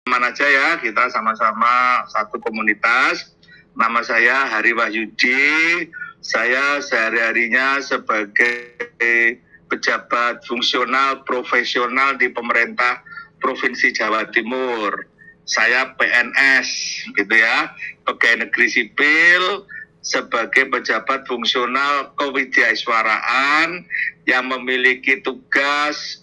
Teman aja ya, kita sama-sama satu komunitas. Nama saya Hari Wahyudi. Saya sehari-harinya sebagai pejabat fungsional profesional di pemerintah Provinsi Jawa Timur. Saya PNS, gitu ya, pegawai negeri sipil sebagai pejabat fungsional kewidyaswaraan yang memiliki tugas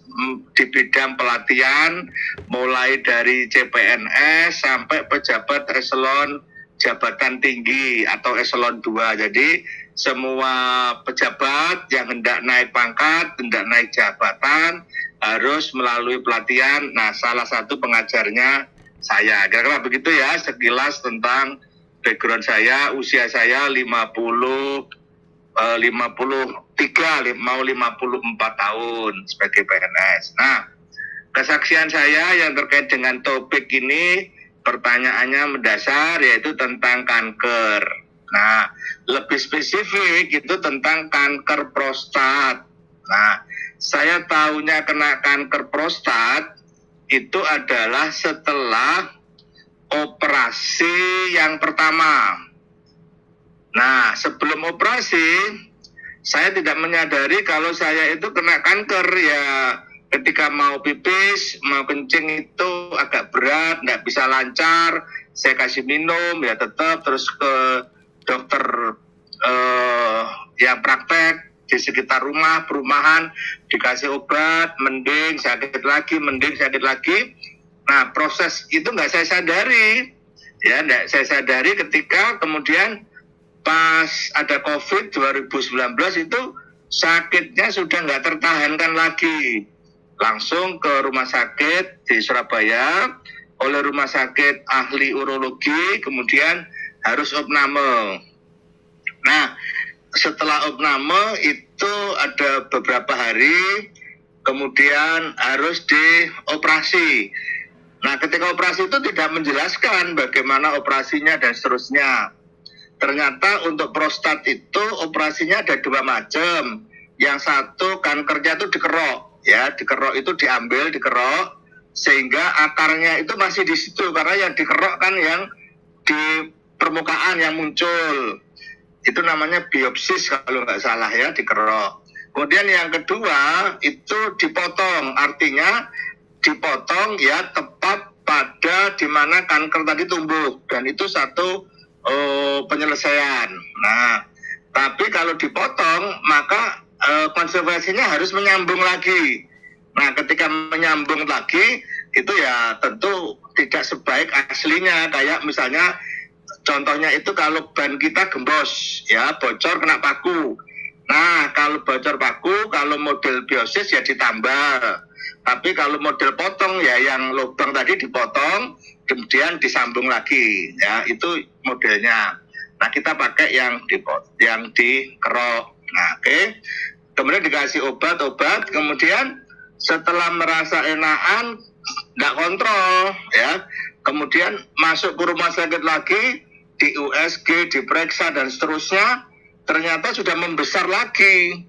di bidang pelatihan mulai dari CPNS sampai pejabat eselon jabatan tinggi atau eselon 2. Jadi semua pejabat yang hendak naik pangkat, hendak naik jabatan harus melalui pelatihan. Nah, salah satu pengajarnya saya. Kira-kira begitu ya sekilas tentang background saya. Usia saya 53 mau 54 tahun sebagai PNS. Nah, kesaksian saya yang terkait dengan topik ini pertanyaannya mendasar yaitu tentang kanker. Nah, lebih spesifik itu tentang kanker prostat. Nah, saya tahunya kena kanker prostat itu adalah setelah operasi yang pertama. Nah, sebelum operasi, saya tidak menyadari kalau saya itu kena kanker ya. Ketika mau pipis, mau kencing itu agak berat, nggak bisa lancar. Saya kasih minum, ya tetap terus ke dokter yang praktek di sekitar rumah, perumahan, dikasih obat, mending sakit lagi, mending sakit lagi. Nah, proses itu nggak saya sadari. Ya, nggak saya sadari ketika kemudian pas ada COVID 2019 itu sakitnya sudah nggak tertahankan lagi. Langsung ke rumah sakit di Surabaya, oleh rumah sakit ahli urologi, kemudian harus opname. Nah, setelah opname itu ada beberapa hari, kemudian harus dioperasi. Nah, ketika operasi itu tidak menjelaskan bagaimana operasinya dan seterusnya. Ternyata untuk prostat itu operasinya ada dua macam. Yang satu kankernya itu dikerok, ya, dikerok itu dikerok sehingga akarnya itu masih di situ karena yang dikerok kan yang di permukaan yang muncul. Itu namanya biopsis kalau nggak salah ya, dikerok. Kemudian yang kedua itu dipotong, artinya dipotong ya tepat pada di mana kanker tadi tumbuh dan itu satu penyelesaian. Nah, tapi kalau dipotong maka konsekuensinya harus menyambung lagi. Nah, ketika menyambung lagi itu ya tentu tidak sebaik aslinya. Kayak misalnya contohnya itu kalau ban kita gembos ya, bocor kena paku. Nah, kalau bocor paku, kalau model biosis ya ditambah. Tapi kalau model potong ya yang lubang tadi dipotong kemudian disambung lagi ya, itu modelnya. Nah, kita pakai yang dikerok. Nah, oke. Kemudian dikasih obat, kemudian setelah merasa enakan nggak kontrol ya, kemudian masuk ke rumah sakit lagi, di USG, diperiksa dan seterusnya, ternyata sudah membesar lagi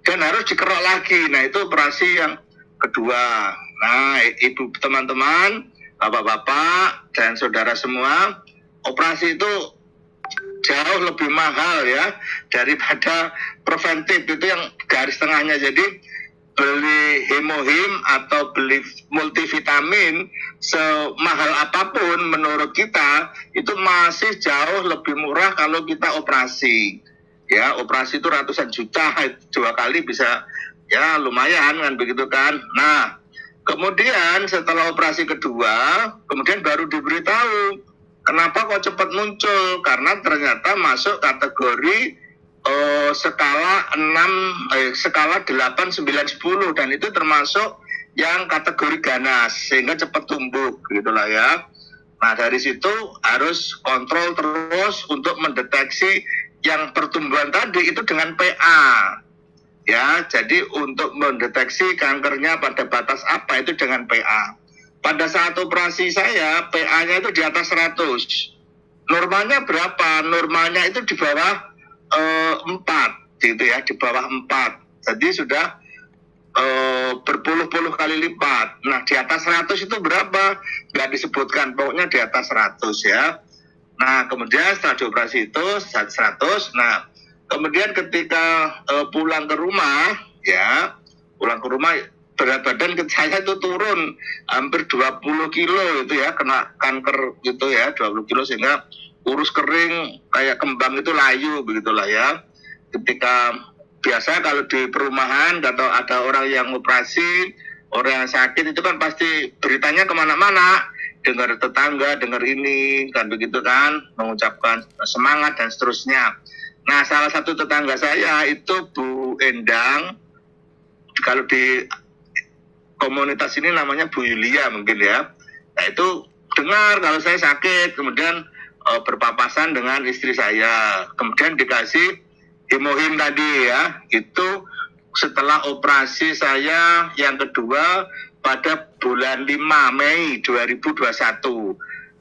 dan harus dikerok lagi. Nah, itu operasi yang kedua. Nah, ibu teman-teman, bapak-bapak dan saudara semua, operasi itu jauh lebih mahal ya daripada preventif. Itu yang garis tengahnya. Jadi beli hemohim atau beli multivitamin semahal apapun menurut kita itu masih jauh lebih murah kalau kita operasi. Ya, operasi itu ratusan juta, 2 kali bisa ya lumayan kan begitu kan. Nah, kemudian setelah operasi kedua, kemudian baru diberitahu kenapa kok cepat muncul, karena ternyata masuk kategori skala 8, 9, 10 dan itu termasuk yang kategori ganas sehingga cepat tumbuh gitulah ya. Nah, dari situ harus kontrol terus untuk mendeteksi yang pertumbuhan tadi itu dengan PA. Ya, jadi untuk mendeteksi kankernya pada batas apa itu dengan PA. Pada saat operasi saya, PA-nya itu di atas 100. Normalnya berapa? Normalnya itu di bawah 4, gitu ya, di bawah 4. Jadi sudah berpuluh-puluh kali lipat. Nah, di atas 100 itu berapa? Nggak disebutkan, pokoknya di atas 100 ya. Nah, kemudian setelah dioperasi itu 100. Nah, kemudian ketika pulang ke rumah, berat badan saya itu turun hampir 20 kilo itu ya, kena kanker gitu ya, 20 kilo sehingga kurus kering kayak kembang itu layu begitulah ya. Ketika biasa kalau di perumahan atau ada orang yang operasi, orang yang sakit itu kan pasti beritanya kemana-mana, dengar tetangga, dengar ini kan begitu kan, mengucapkan semangat dan seterusnya. Nah, salah satu tetangga saya itu Bu Endang, kalau di komunitas ini namanya Bu Yulia mungkin ya. Nah, itu dengar kalau saya sakit, kemudian berpapasan dengan istri saya, kemudian dikasih hemohim tadi ya. Itu setelah operasi saya yang kedua pada bulan 5 Mei 2021.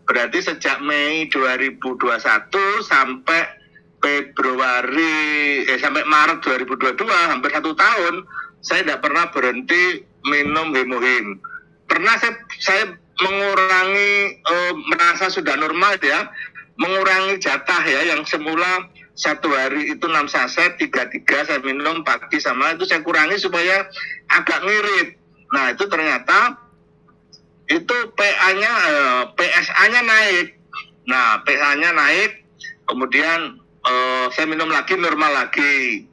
Berarti sejak Mei 2021 sampai sampai Maret 2022, hampir 1 tahun saya tidak pernah berhenti minum hemohim. Pernah saya mengurangi, merasa sudah normal ya, mengurangi jatah ya, yang semula satu hari itu 6 saset, 3 saya minum pagi sama itu saya kurangi supaya agak ngirit. Nah, itu ternyata itu PSA-nya naik. Nah, PSA-nya naik, kemudian saya minum lagi, normal lagi.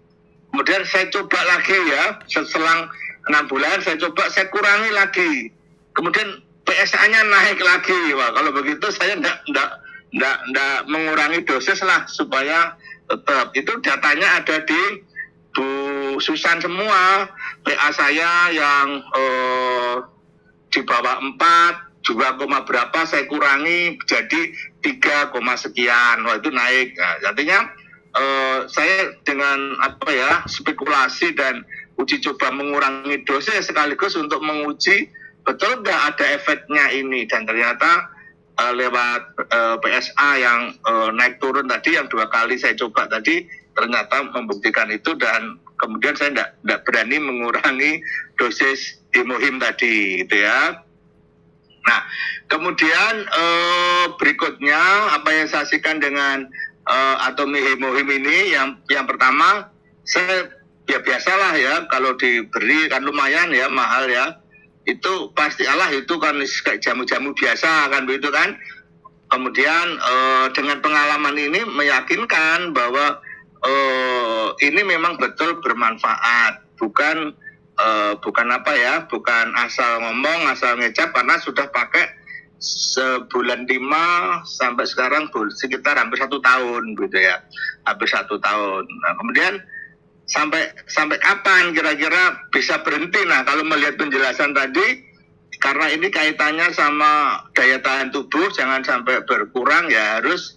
Kemudian saya coba lagi ya, selang 6 bulan saya coba, saya kurangi lagi. Kemudian PSA-nya naik lagi. Wah, kalau begitu saya enggak mengurangi dosis lah supaya tetap. Itu datanya ada di Bu Susan semua. PA saya yang di bawah 4, 2, berapa saya kurangi jadi 3, sekian. Wah, itu naik. Nah, artinya saya dengan spekulasi dan uji coba mengurangi dosis sekaligus untuk menguji betul nggak ada efeknya ini, dan ternyata lewat PSA yang naik turun tadi yang 2 kali saya coba tadi ternyata membuktikan itu, dan kemudian saya tidak berani mengurangi dosis hemohim tadi gitu ya. Nah, kemudian berikutnya apa yang saya saksikan dengan atomi hemohim ini, yang pertama saya ya biasalah ya, kalau diberi kan lumayan ya, mahal ya, itu pasti itu kan kayak jamu-jamu biasa kan begitu kan. Kemudian dengan pengalaman ini meyakinkan bahwa ini memang betul bermanfaat, bukan asal ngomong, asal ngecap, karena sudah pakai sebulan 5 sampai sekarang sekitar hampir 1 tahun gitu ya, hampir 1 tahun. Nah, kemudian sampai kapan kira-kira bisa berhenti? Nah, kalau melihat penjelasan tadi, karena ini kaitannya sama daya tahan tubuh, jangan sampai berkurang ya, harus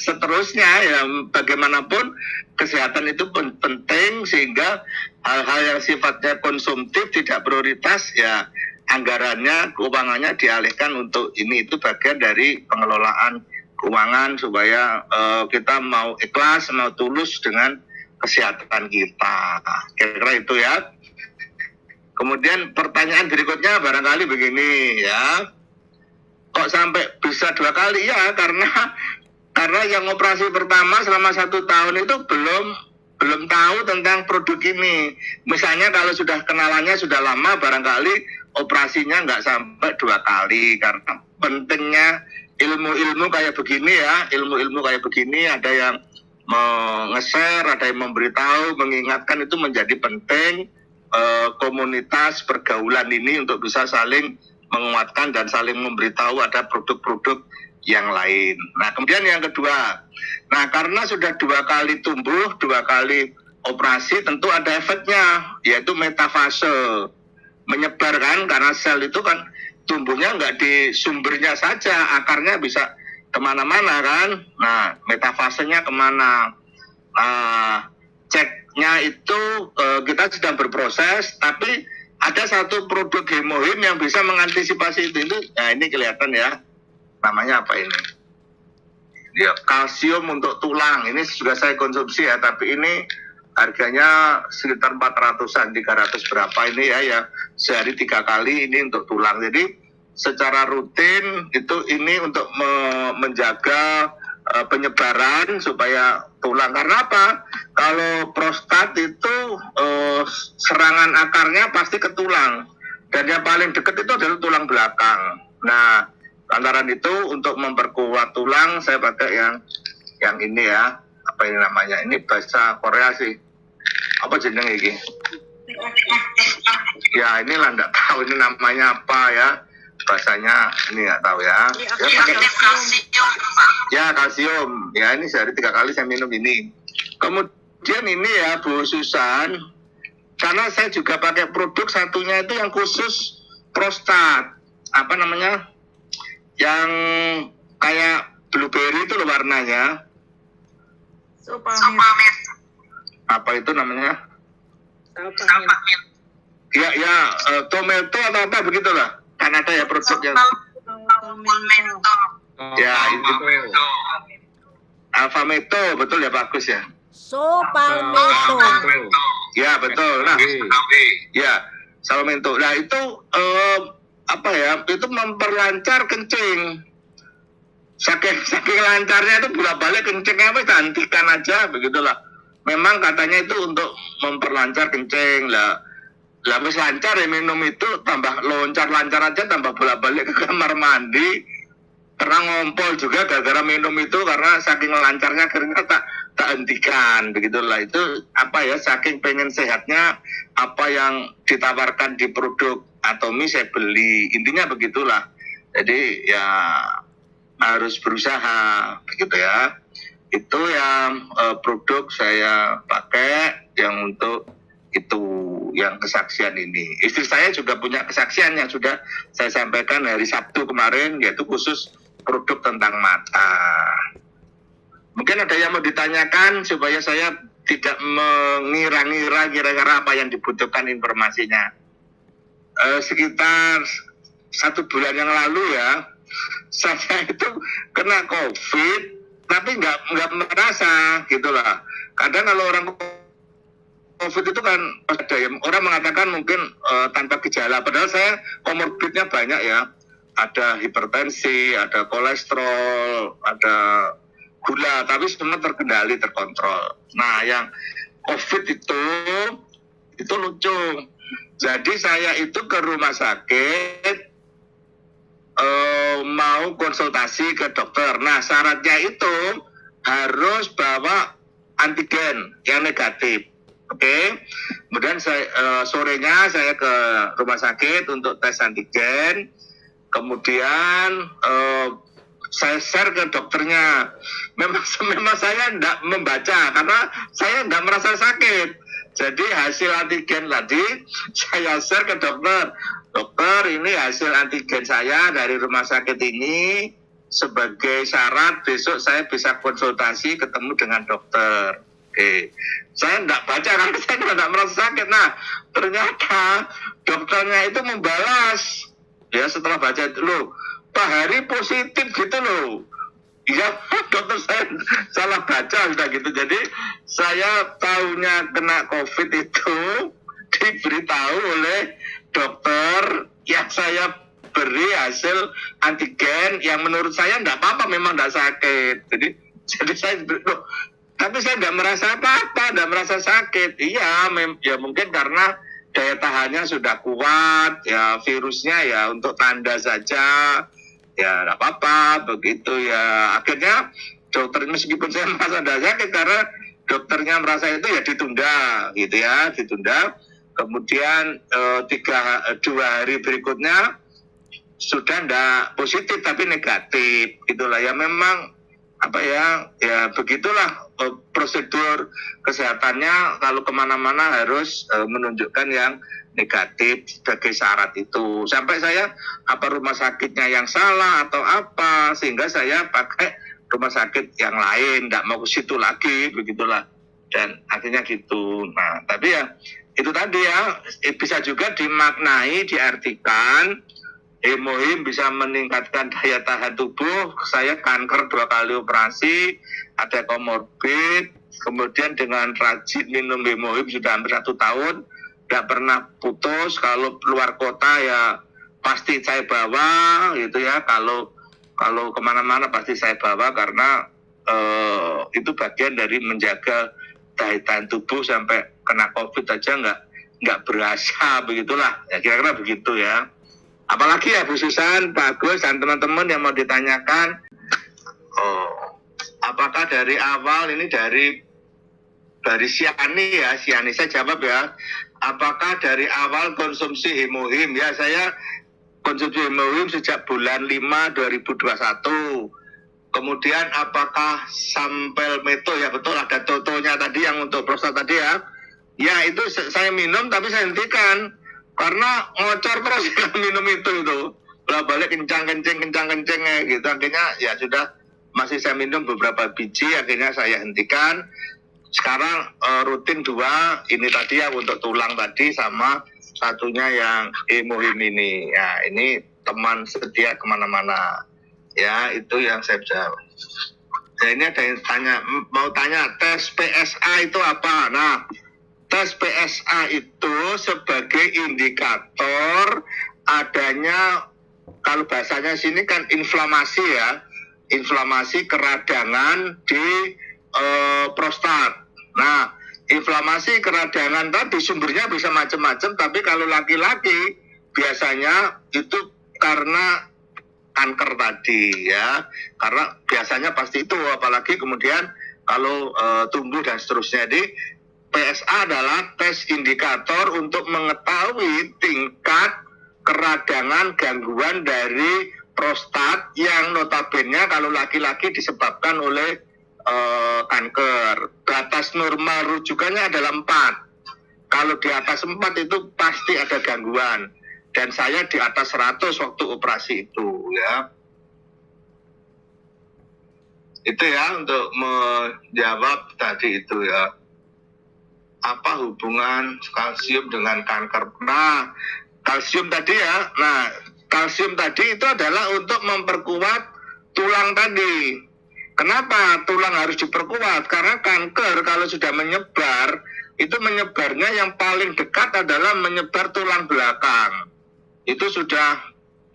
seterusnya ya. Bagaimanapun kesehatan itu penting, sehingga hal-hal yang sifatnya konsumtif tidak prioritas ya, anggarannya, keuangannya dialihkan untuk ini. Itu bagian dari pengelolaan keuangan supaya kita mau ikhlas, mau tulus dengan kesehatan kita. Kira-kira itu ya. Kemudian pertanyaan berikutnya barangkali begini ya, kok sampai bisa 2 kali? Ya karena yang operasi pertama selama 1 tahun itu belum tahu tentang produk ini. Misalnya kalau sudah kenalannya sudah lama, barangkali operasinya nggak sampai 2 kali, karena pentingnya ilmu-ilmu kayak begini ya, ilmu-ilmu kayak begini, ada yang nge-share, ada yang memberitahu, mengingatkan, itu menjadi penting. Komunitas pergaulan ini untuk bisa saling menguatkan dan saling memberitahu ada produk-produk yang lain. Nah, kemudian yang kedua, nah karena sudah 2 kali tumbuh, 2 kali operasi, tentu ada efeknya, yaitu metafase, menyebar kan, karena sel itu kan tumbuhnya nggak di sumbernya saja, akarnya bisa kemana-mana kan. Nah, metafasenya kemana? Ceknya itu kita sedang berproses, tapi ada satu produk hemohim yang bisa mengantisipasi itu. Nah, ini kelihatan ya, namanya apa ini? Ya, kalsium untuk tulang. Ini juga saya konsumsi ya, tapi ini harganya sekitar 400-an, 300 berapa ini ya, ya sehari 3 kali ini untuk tulang. Jadi secara rutin itu ini untuk menjaga penyebaran supaya tulang. Karena apa? Kalau prostat itu serangan akarnya pasti ke tulang, dan yang paling dekat itu adalah tulang belakang. Nah, lantaran itu untuk memperkuat tulang saya pakai yang ini ya, apa ini namanya, ini bahasa Korea sih, apa jeneng ini ya, ini lah nggak tahu ini namanya apa ya, bahasanya ini nggak tahu ya. Ya pakai ya kalsium ya, ini sehari 3 kali saya minum ini. Kemudian ini ya Bu Susan, karena saya juga pakai produk satunya itu yang khusus prostat, apa namanya, yang kayak blueberry itu loh warnanya. Supamit. Apa itu namanya? Ya, ya, tomato atau apa begitulah. Kan ada ya produk yang. Ya, itu. Alfameto, betul ya, bagus ya. Supalmento. Ya, betul. Nah, ya, Salmento. Nah, itu apa ya? Itu memperlancar kencing. Saking lancarnya itu bolak-balik kencingnya wis hentikan aja begitulah. Memang katanya itu untuk memperlancar kencing lah. Lah wis lancar ya minum itu, tambah lancar aja, tambah bolak-balik ke kamar mandi. Pernah ngompol juga gara-gara minum itu, karena saking lancarnya akhirnya tak hentikan begitulah. Itu apa ya, saking pengen sehatnya apa yang ditawarkan di produk Atomi saya beli. Intinya begitulah. Jadi ya harus berusaha begitu ya. Itu yang produk saya pakai yang untuk itu, yang kesaksian ini. Istri saya juga punya kesaksian yang sudah saya sampaikan hari Sabtu kemarin, yaitu khusus produk tentang mata. Mungkin ada yang mau ditanyakan supaya saya tidak mengira-ngira kira-kira apa yang dibutuhkan informasinya. Sekitar 1 bulan yang lalu ya, saya itu kena COVID, tapi nggak merasa gitulah. Kadang kalau orang COVID itu kan ada ya, orang mengatakan mungkin tanpa gejala, padahal saya komorbidnya banyak ya. Ada hipertensi, ada kolesterol, ada gula, tapi semua terkendali, terkontrol. Nah, yang COVID itu lucu. Jadi saya itu ke rumah sakit mau konsultasi ke dokter. Nah, syaratnya itu harus bawa antigen yang negatif. Oke. Kemudian sorenya saya ke rumah sakit untuk tes antigen. Kemudian saya share ke dokternya. Memang saya tidak membaca karena saya tidak merasa sakit. Jadi hasil antigen tadi saya share ke dokter. Dokter, ini hasil antigen saya dari rumah sakit ini, sebagai syarat besok saya bisa konsultasi ketemu dengan dokter. Oke. Saya tidak baca karena saya tidak merasa sakit. Nah, ternyata dokternya itu membalas. Ya, setelah baca itu, loh, Pak Hari positif gitu loh. Ya, dokter saya salah baca sudah gitu. Jadi saya tahunya kena COVID itu diberitahu oleh dokter yang saya beri hasil antigen yang menurut saya enggak apa-apa, memang enggak sakit. Jadi saya, loh, tapi saya enggak merasa apa-apa, enggak merasa sakit. Iya, ya mungkin karena daya tahannya sudah kuat, ya virusnya ya untuk tanda saja, ya enggak apa-apa begitu ya. Akhirnya dokter, meskipun saya merasa enggak sakit, karena dokternya merasa itu ya ditunda gitu ya, ditunda. Kemudian 2 hari berikutnya sudah enggak positif tapi negatif, itulah ya. Memang apa ya, ya begitulah prosedur kesehatannya. Kalau kemana-mana harus menunjukkan yang negatif sebagai syarat itu. Sampai saya apa rumah sakitnya yang salah atau apa, sehingga saya pakai rumah sakit yang lain, enggak mau ke situ lagi, begitulah. Dan akhirnya gitu. Nah, tapi ya itu tadi ya, bisa juga dimaknai, diartikan Hemohim bisa meningkatkan daya tahan tubuh. Saya kanker 2 kali operasi, ada komorbid. Kemudian dengan rajin minum hemohim sudah hampir 1 tahun, tidak pernah putus. Kalau keluar kota ya pasti saya bawa, gitu ya. Kalau kemana-mana pasti saya bawa karena itu bagian dari menjaga daya tahan tubuh sampai kena COVID aja nggak berasa, begitulah. Ya kira-kira begitu ya. Apalagi ya Bu Susan, Pak Agus, dan teman-teman yang mau ditanyakan, apakah dari awal ini dari Siani ya, Siani saya jawab ya, apakah dari awal konsumsi hemohim? Ya, saya konsumsi hemohim sejak bulan 5 2021. Kemudian apakah sampel meto, ya betul ada totonya tadi yang untuk prostat tadi ya. Ya itu saya minum tapi saya hentikan. Karena ngocor terus minum itu balik kencang-kencing gitu. Akhirnya ya sudah, masih saya minum beberapa biji, akhirnya saya hentikan. Sekarang rutin 2 ini tadi ya untuk tulang tadi, sama satunya yang hemohim ini. Ya ini teman setia kemana-mana. Ya itu yang saya jawab. Ya, ini ada yang mau tanya tes PSA itu apa? Nah, tes PSA itu sebagai indikator adanya, kalau bahasanya sini kan inflamasi ya, inflamasi keradangan di prostat. Nah, inflamasi keradangan tadi sumbernya bisa macam-macam, tapi kalau laki-laki biasanya itu karena kanker tadi ya, karena biasanya pasti itu, apalagi kemudian kalau tumbuh dan seterusnya. Jadi PSA adalah tes indikator untuk mengetahui tingkat keradangan gangguan dari prostat yang notabene kalau laki-laki disebabkan oleh kanker. Batas normal rujukannya adalah 4. Kalau di atas 4 itu pasti ada gangguan. Dan saya di atas 100 waktu operasi itu ya. Itu ya untuk menjawab tadi itu ya. Apa hubungan kalsium dengan kanker? Nah, kalsium tadi ya. Nah, kalsium tadi itu adalah untuk memperkuat tulang tadi. Kenapa tulang harus diperkuat? Karena kanker kalau sudah menyebar, itu menyebarnya yang paling dekat adalah menyebar tulang belakang. Itu sudah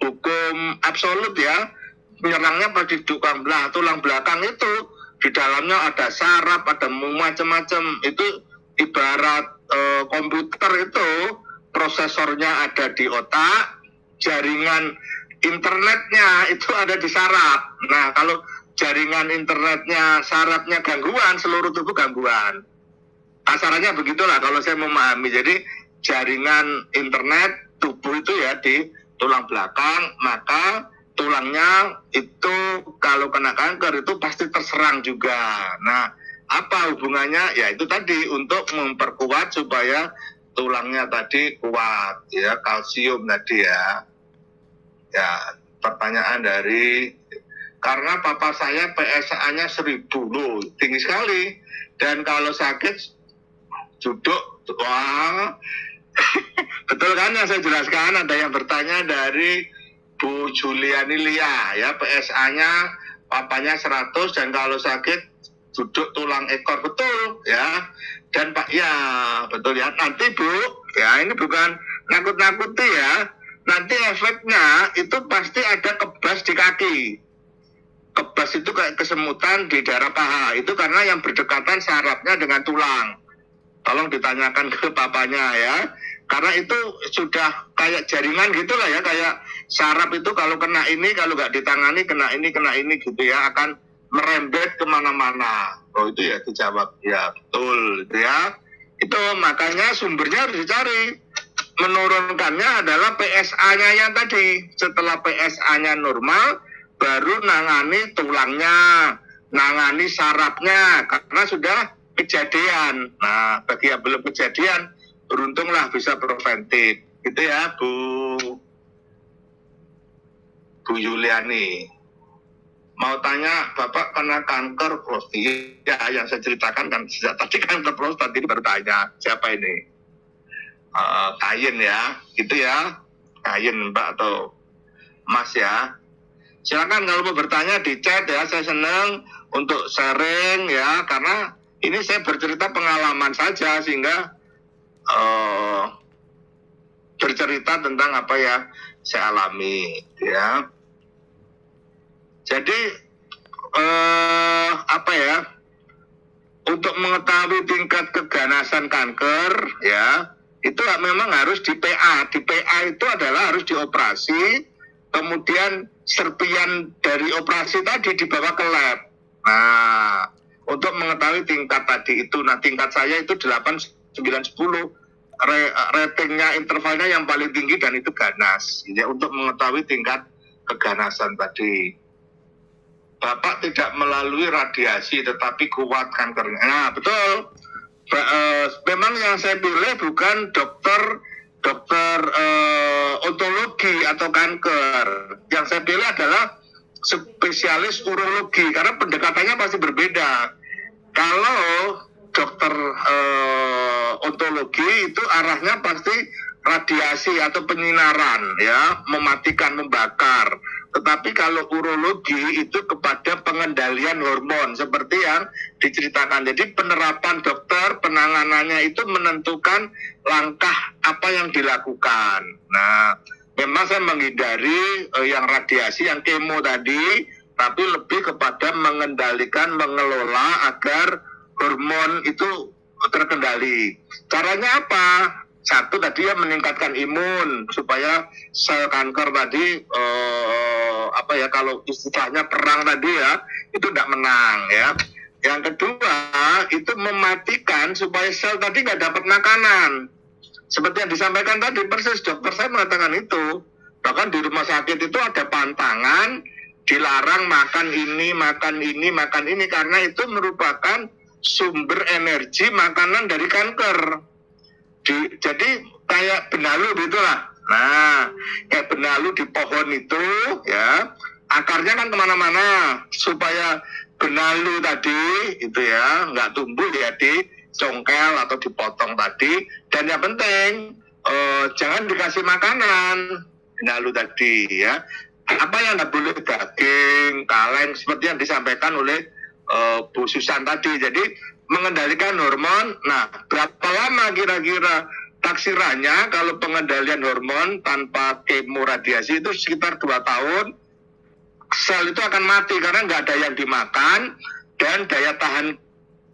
hukum absolut ya. Menyerangnya pada tulang belakang itu di dalamnya ada saraf, ada macam-macam. Itu ibarat komputer itu prosesornya ada di otak, jaringan internetnya itu ada di saraf. Nah, kalau jaringan internetnya, sarafnya gangguan, seluruh tubuh gangguan. Kasarannya begitulah kalau saya memahami. Jadi jaringan internet tubuh itu ya di tulang belakang, maka tulangnya itu kalau kena kanker itu pasti terserang juga. Nah, apa hubungannya? Ya itu tadi untuk memperkuat supaya tulangnya tadi kuat ya, kalsium tadi ya. Ya, pertanyaan dari, karena papa saya PSA-nya 1000 loh, tinggi sekali. Dan kalau sakit duduk, wah betul kan yang saya jelaskan. Ada yang bertanya dari Bu Juliani Lia ya, PSA-nya papanya 100 dan kalau sakit duduk tulang ekor, betul ya. Dan Pak ya betul ya. Nanti Bu ya, ini bukan nakut-nakuti ya, nanti efeknya itu pasti ada kebas di kaki. Kebas itu kayak kesemutan di daerah paha, itu karena yang berdekatan sarafnya dengan tulang. Tolong ditanyakan ke papanya ya, karena itu sudah kayak jaringan gitulah ya, kayak saraf itu kalau kena ini, kalau nggak ditangani kena ini gitu ya, akan merembet kemana-mana. Oh itu ya dijawab ya, betul itu ya. Itu makanya sumbernya harus dicari. Menurunkannya adalah PSA-nya yang tadi. Setelah PSA-nya normal, baru nangani tulangnya, nangani sarafnya, karena sudah kejadian. Nah, bagi yang belum kejadian, beruntunglah bisa preventif. Gitu ya, Bu Yuliani. Mau tanya, Bapak kena kanker prostat? Ya, yang saya ceritakan kan sejak tadi kanker prostat, ini baru tanya, siapa ini? Kain ya, gitu ya. Kain Mbak atau Mas ya. Silakan kalau mau bertanya di chat ya, saya senang untuk sharing ya, karena ini saya bercerita pengalaman saja sehingga bercerita tentang apa ya saya alami ya. Jadi apa ya, untuk mengetahui tingkat keganasan kanker ya, itu memang harus di PA. Di PA itu adalah harus dioperasi, kemudian serpian dari operasi tadi dibawa ke lab. Nah, untuk mengetahui tingkat tadi itu, nah tingkat saya itu 8, 9, 10. Ratingnya, intervalnya yang paling tinggi dan itu ganas. Ya, untuk mengetahui tingkat keganasan tadi. Bapak tidak melalui radiasi tetapi kuat kankernya. Nah, betul. Memang yang saya pilih bukan dokter onkologi atau kanker. Yang saya pilih adalah spesialis urologi karena pendekatannya pasti berbeda. Kalau dokter onkologi itu arahnya pasti radiasi atau penyinaran ya, mematikan, membakar. Tetapi kalau urologi itu kepada pengendalian hormon seperti yang diceritakan. Jadi penerapan dokter, penanganannya itu menentukan langkah apa yang dilakukan. Nah, memang saya menghindari yang radiasi, yang kemo tadi, tapi lebih kepada mengendalikan, mengelola agar hormon itu terkendali. Caranya apa? Satu tadi ya, meningkatkan imun supaya sel kanker tadi apa ya, kalau istilahnya perang tadi ya, itu tidak menang ya. Yang kedua itu mematikan supaya sel tadi nggak dapat makanan. Seperti yang disampaikan tadi persis dokter saya mengatakan itu. Bahkan di rumah sakit itu ada pantangan, dilarang makan ini, makan ini, makan ini, karena itu merupakan sumber energi makanan dari kanker. Jadi kayak benalu gitulah. Nah, kayak benalu di pohon itu ya, akarnya kan kemana-mana supaya benalu tadi itu ya nggak tumbuh ya, dicongkel atau dipotong tadi. Dan yang penting jangan dikasih makanan benalu tadi ya. Apa yang nggak boleh, daging, kaleng seperti yang disampaikan oleh Bu Susan tadi. Jadi mengendalikan hormon. Nah, berapa lama kira-kira taksirannya kalau pengendalian hormon tanpa kemo radiasi itu sekitar 2 tahun. Sel itu akan mati karena nggak ada yang dimakan dan daya tahan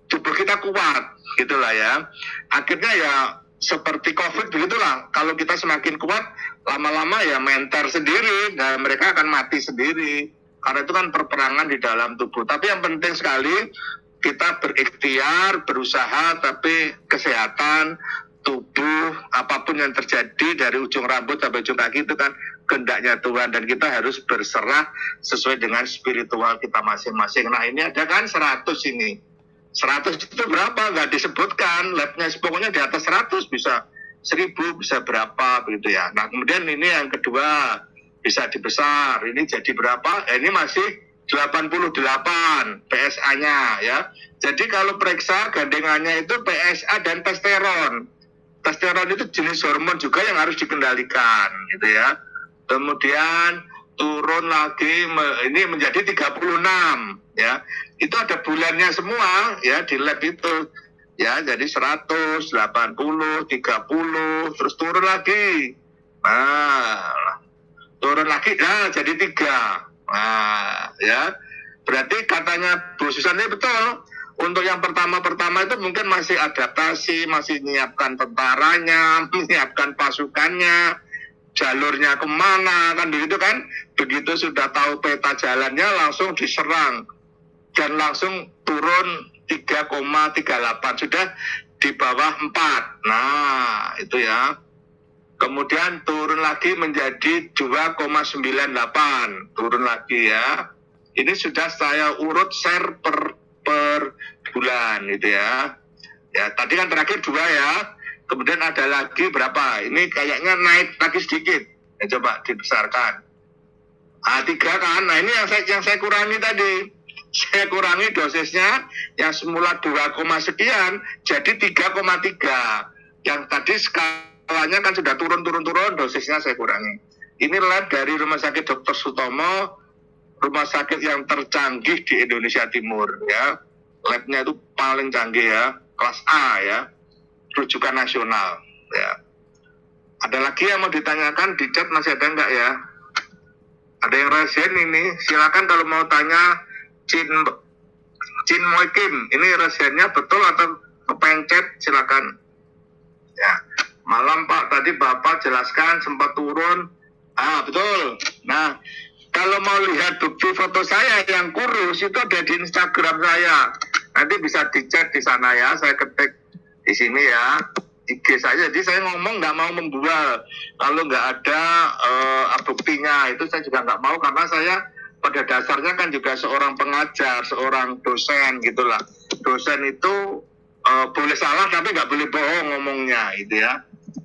tubuh kita kuat, gitulah ya. Akhirnya ya seperti COVID begitulah. Kalau kita semakin kuat, lama-lama ya menter sendiri dan mereka akan mati sendiri. Karena itu kan perperangan di dalam tubuh. Tapi yang penting sekali kita berikhtiar, berusaha, tapi kesehatan tubuh, apapun yang terjadi dari ujung rambut sampai ujung kaki itu kan kehendaknya Tuhan, dan kita harus berserah sesuai dengan spiritual kita masing-masing. Nah, ini ada kan 100 ini. 100 itu berapa? Nggak disebutkan. Labnya pokoknya di atas 100, bisa 1000, bisa berapa begitu ya. Nah, kemudian ini yang kedua, bisa dibesar. Ini jadi berapa? Ini masih 88 PSA-nya ya. Jadi kalau periksa gandengannya itu PSA dan testosteron. Testosteron itu jenis hormon juga yang harus dikendalikan gitu ya. Kemudian turun lagi ini menjadi 36 ya. Itu ada bulannya semua ya di lab itu. Ya, jadi 100, 80, 30, terus turun lagi. Nah, turun lagi jadi 3. Nah, ya, berarti katanya Bu Susan ini betul. Untuk yang pertama itu mungkin masih adaptasi, masih menyiapkan tentaranya, menyiapkan pasukannya, jalurnya kemana, kan begitu kan. Begitu sudah tahu peta jalannya langsung diserang. Dan langsung turun 3,38, sudah di bawah 4. Nah, itu ya. Kemudian turun lagi menjadi 2,98, turun lagi ya. Ini sudah saya urut share per bulan gitu ya. Ya, tadi kan terakhir 2 ya. Kemudian ada lagi berapa? Ini kayaknya naik lagi sedikit. Ya, coba dibesarkan. 3 kan. Nah, ini yang saya kurangi tadi. Saya kurangi dosisnya yang semula 2, sekian jadi 3,3. Yang tadi skalanya kan sudah turun, dosisnya saya kurangi. Ini lab dari Rumah Sakit Dr. Sutomo, rumah sakit yang tercanggih di Indonesia Timur ya. Labnya itu paling canggih ya, kelas A ya, rujukan nasional ya. Ada lagi yang mau ditanyakan di chat, masih ada enggak ya? Ada yang resen ini, silakan kalau mau tanya. Cin Moikim, ini resennya betul atau kepencet, silakan. Ya, malam Pak, tadi Bapak jelaskan sempat turun. Betul. Nah, kalau mau lihat bukti foto saya yang kurus itu ada di Instagram saya. Nanti bisa dicek di sana ya. Saya ketik di sini ya. IG saya. Jadi saya ngomong nggak mau membual. Kalau nggak ada buktinya, itu saya juga nggak mau karena saya pada dasarnya kan juga seorang pengajar, seorang dosen gitulah. Dosen itu boleh salah tapi nggak boleh bohong ngomongnya, gitu ya.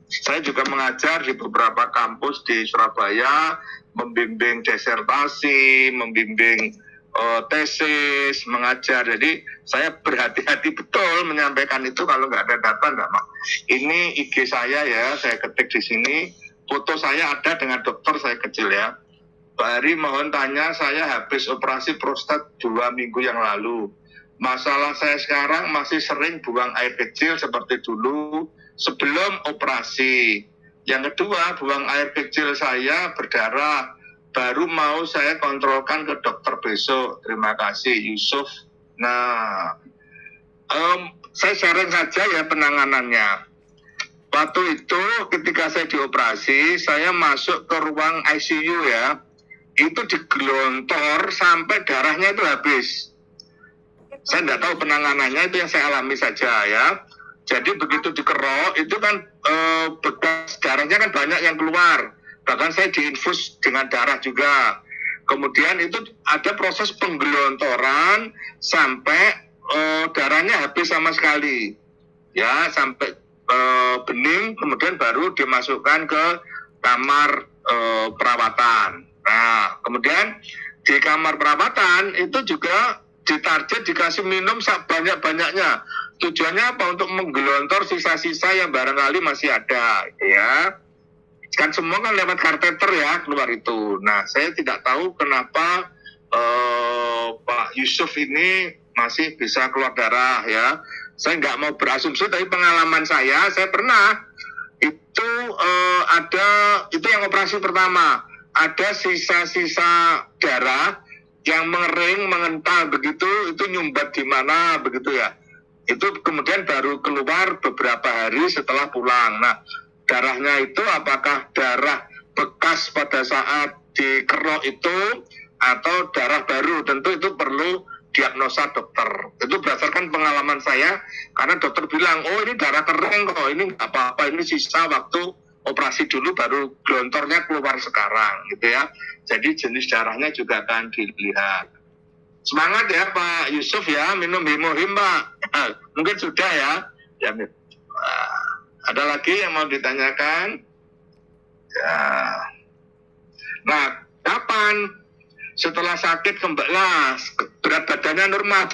Saya juga mengajar di beberapa kampus di Surabaya, membimbing disertasi, membimbing tesis, mengajar. Jadi saya berhati-hati betul menyampaikan itu. Kalau nggak ada data nggak mau. Ini IG saya ya, saya ketik di sini. Foto saya ada dengan dokter saya kecil ya. Pak Hari, mohon tanya, saya habis operasi prostat 2 minggu yang lalu. Masalah saya sekarang masih sering buang air kecil seperti dulu sebelum operasi. Yang kedua, buang air kecil saya berdarah. Baru mau saya kontrolkan ke dokter besok. Terima kasih, Yusuf. Nah, saya sharing saja ya penanganannya. Waktu itu ketika saya dioperasi, saya masuk ke ruang ICU ya. Itu digelontor sampai darahnya itu habis. Saya tidak tahu penanganannya, itu yang saya alami saja ya. Jadi begitu dikerok itu kan bekas darahnya kan banyak yang keluar. Bahkan saya diinfus dengan darah juga. Kemudian itu ada proses penggelontoran sampai darahnya habis sama sekali. Ya, sampai bening, kemudian baru dimasukkan ke kamar perawatan. Nah, kemudian di kamar perawatan itu juga ditarget dikasih minum banyak-banyaknya. Tujuannya apa? Untuk menggelontor sisa-sisa yang barangkali masih ada, ya. Kan semua kan lewat kateter ya keluar itu. Nah, saya tidak tahu kenapa Pak Yusuf ini masih bisa keluar darah ya. Saya nggak mau berasumsi, tapi pengalaman saya pernah itu ada, itu yang operasi pertama. Ada sisa-sisa darah yang mengering, mengental begitu, itu nyumbat di mana begitu ya. Itu kemudian baru keluar beberapa hari setelah pulang. Nah, darahnya itu apakah darah bekas pada saat dikerok itu atau darah baru? Tentu itu perlu diagnosa dokter. Itu berdasarkan pengalaman saya, karena dokter bilang, oh ini darah kering kok, ini nggak apa-apa, ini sisa waktu operasi dulu baru gelontornya keluar sekarang gitu ya. Jadi jenis darahnya juga akan dilihat. Semangat ya Pak Yusuf ya, minum Hemohim Pak. Mungkin sudah ya. Ada lagi yang mau ditanyakan? Ya. Nah, kapan setelah sakit kembali berat badannya normal?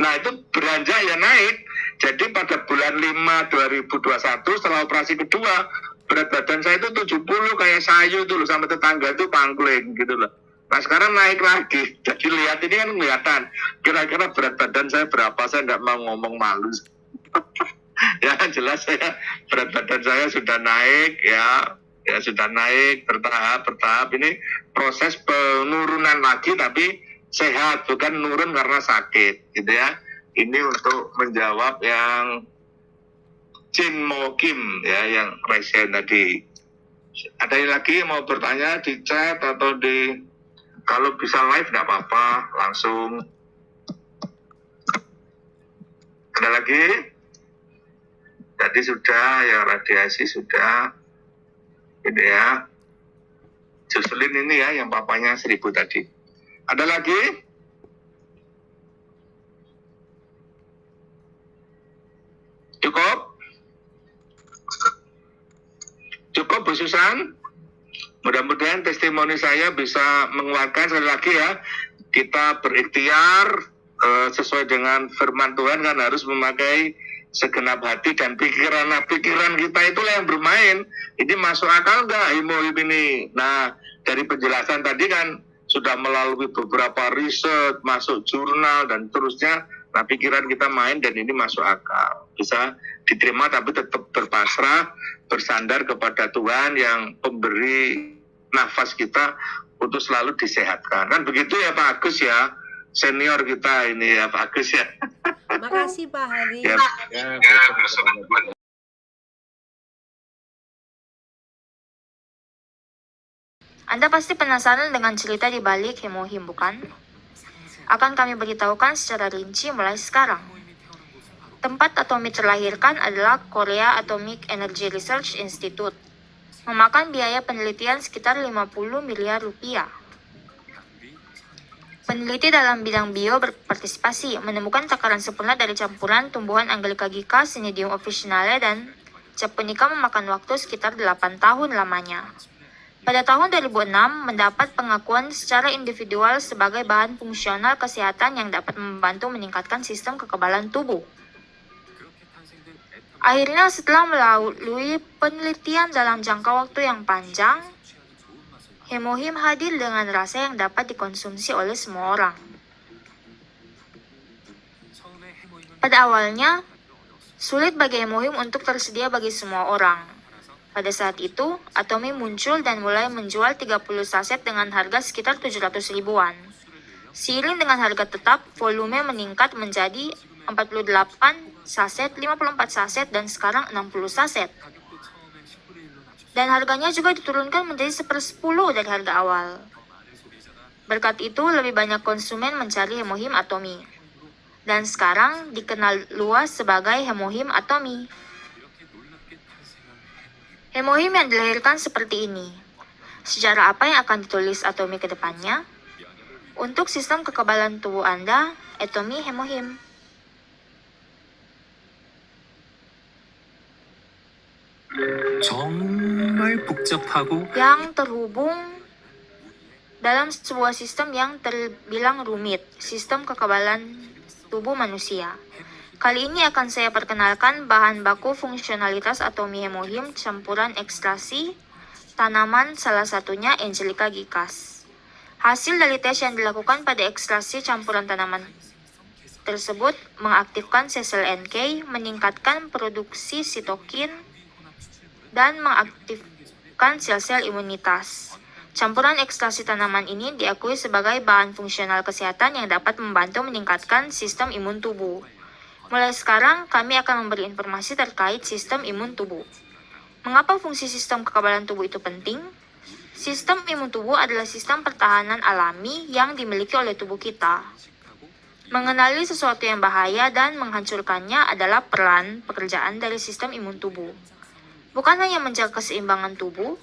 Nah, itu beranjak ya naik. Jadi pada bulan 5 2021 setelah operasi kedua, berat badan saya itu 70 kayak sayu tuh loh, sampai tetangga itu pangkling gitu loh. Nah sekarang naik lagi. Jadi lihat ini kan kelihatan kira-kira berat badan saya berapa. Saya nggak mau ngomong malu. Ya jelas saya berat badan saya sudah naik ya sudah naik bertahap. Ini proses penurunan lagi tapi sehat, bukan nurun karena sakit gitu ya. Ini untuk menjawab yang Cin Mokim ya, yang resen tadi. Ada lagi yang mau bertanya di chat atau di, kalau bisa live nggak apa-apa, langsung. Ada lagi? Tadi sudah ya, radiasi sudah. Ini ya. Jocelyn ini ya, yang papanya 1000 tadi. Ada lagi? Cukup? Cukup Bu Susan? Mudah-mudahan testimoni saya bisa menguatkan. Sekali lagi ya, kita berikhtiar sesuai dengan firman Tuhan kan harus memakai segenap hati dan pikiran. Nah, pikiran kita itulah yang bermain. Ini masuk akal nggak hemohim ini? Nah, dari penjelasan tadi kan sudah melalui beberapa riset, masuk jurnal dan terusnya. Nah, pikiran kita main dan ini masuk akal. Bisa diterima tapi tetap berpasrah, bersandar kepada Tuhan yang pemberi nafas kita untuk selalu disehatkan. Kan begitu ya Pak Agus ya, senior kita ini ya Pak Agus ya. Makasih Pak Hari. Ya, Anda pasti penasaran dengan cerita di balik hemohim, bukan? Akan kami beritahukan secara rinci mulai sekarang. Tempat Atomi terlahirkan adalah Korea Atomic Energy Research Institute, memakan biaya penelitian sekitar 50 miliar rupiah. Peneliti dalam bidang bio berpartisipasi menemukan takaran sempurna dari campuran tumbuhan Angelica gica, Cnidium officinale, dan Japonica memakan waktu sekitar 8 tahun lamanya. Pada tahun 2006, mendapat pengakuan secara individual sebagai bahan fungsional kesehatan yang dapat membantu meningkatkan sistem kekebalan tubuh. Akhirnya, setelah melalui penelitian dalam jangka waktu yang panjang, hemohim hadir dengan rasa yang dapat dikonsumsi oleh semua orang. Pada awalnya, sulit bagi hemohim untuk tersedia bagi semua orang. Pada saat itu, Atomi muncul dan mulai menjual 30 saset dengan harga sekitar 700 ribuan. Seiring dengan harga tetap, volume meningkat menjadi 48 saset, 54 saset, dan sekarang 60 saset. Dan harganya juga diturunkan menjadi 1/10 dari harga awal. Berkat itu, lebih banyak konsumen mencari hemohim Atomi. Dan sekarang dikenal luas sebagai hemohim Atomi. Hemohim yang dilahirkan seperti ini. Sejarah apa yang akan ditulis Atomi ke depannya? Untuk sistem kekebalan tubuh Anda, Atomi hemohim. 정말 복잡하고 Yang terhubung dalam sebuah sistem yang terbilang rumit, sistem kekebalan tubuh manusia. Kali ini akan saya perkenalkan bahan baku fungsionalitas Atomi hemohim campuran ekstraksi tanaman, salah satunya Angelica gica. Hasil dari tes yang dilakukan pada ekstraksi campuran tanaman tersebut mengaktifkan sel NK, meningkatkan produksi sitokin, dan mengaktifkan sel-sel imunitas. Campuran ekstraksi tanaman ini diakui sebagai bahan fungsional kesehatan yang dapat membantu meningkatkan sistem imun tubuh. Mulai sekarang, kami akan memberi informasi terkait sistem imun tubuh. Mengapa fungsi sistem kekebalan tubuh itu penting? Sistem imun tubuh adalah sistem pertahanan alami yang dimiliki oleh tubuh kita. Mengenali sesuatu yang bahaya dan menghancurkannya adalah peran pekerjaan dari sistem imun tubuh. Bukan hanya menjaga keseimbangan tubuh,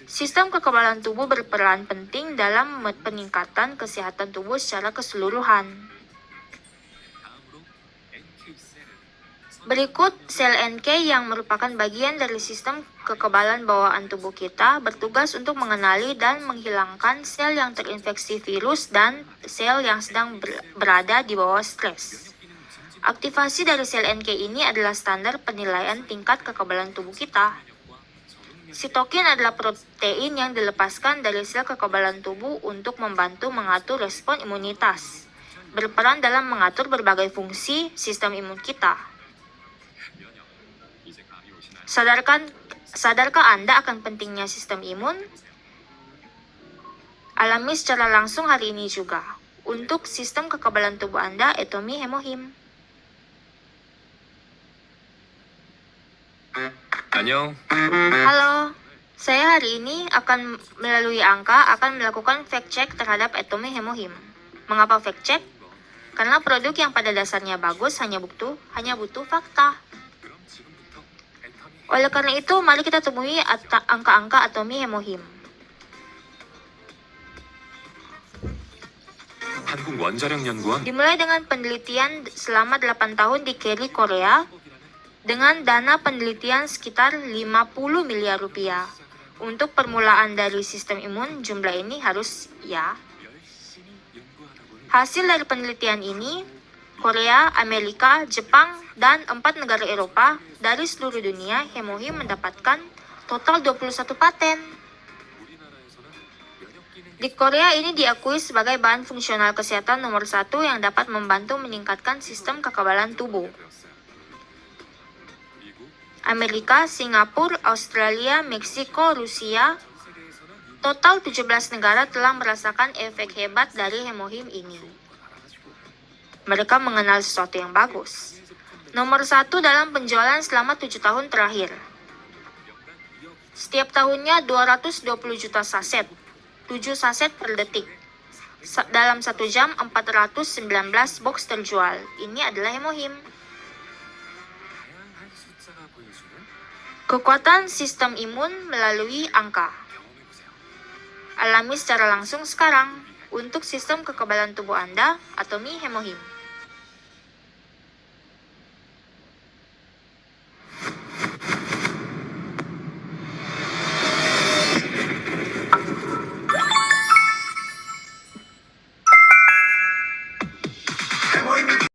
sistem kekebalan tubuh berperan penting dalam peningkatan kesehatan tubuh secara keseluruhan. Berikut, sel NK yang merupakan bagian dari sistem kekebalan bawaan tubuh kita bertugas untuk mengenali dan menghilangkan sel yang terinfeksi virus dan sel yang sedang berada di bawah stres. Aktivasi dari sel NK ini adalah standar penilaian tingkat kekebalan tubuh kita. Sitokin adalah protein yang dilepaskan dari sel kekebalan tubuh untuk membantu mengatur respon imunitas, berperan dalam mengatur berbagai fungsi sistem imun kita. Sadarkah Anda akan pentingnya sistem imun? Alami secara langsung hari ini juga. Untuk sistem kekebalan tubuh Anda, Atomi hemohim. 안녕. Halo, saya hari ini akan melalui angka akan melakukan fact check terhadap Atomi hemohim. Mengapa fact check? Karena produk yang pada dasarnya bagus hanya butuh fakta. Oleh karena itu, mari kita temui angka-angka Atomi hemohim. 한국 원자력 연구원 Dimulai dengan penelitian selama 8 tahun di Kerry, Korea, dengan dana penelitian sekitar 50 miliar rupiah. Untuk permulaan dari sistem imun, jumlah ini harus ya. Hasil dari penelitian ini Korea, Amerika, Jepang, dan 4 negara Eropa dari seluruh dunia, Hemohim mendapatkan total 21 paten. Di Korea ini diakui sebagai bahan fungsional kesehatan nomor 1 yang dapat membantu meningkatkan sistem kekebalan tubuh. Amerika, Singapura, Australia, Meksiko, Rusia, total 17 negara telah merasakan efek hebat dari Hemohim ini. Mereka mengenal sesuatu yang bagus. Nomor 1 dalam penjualan selama 7 tahun terakhir. Setiap tahunnya 220 juta saset, 7 saset per detik. Dalam 1 jam 419 box terjual. Ini adalah Hemohim. Kekuatan sistem imun melalui angka. Alami secara langsung sekarang untuk sistem kekebalan tubuh Anda, Atomi Hemohim.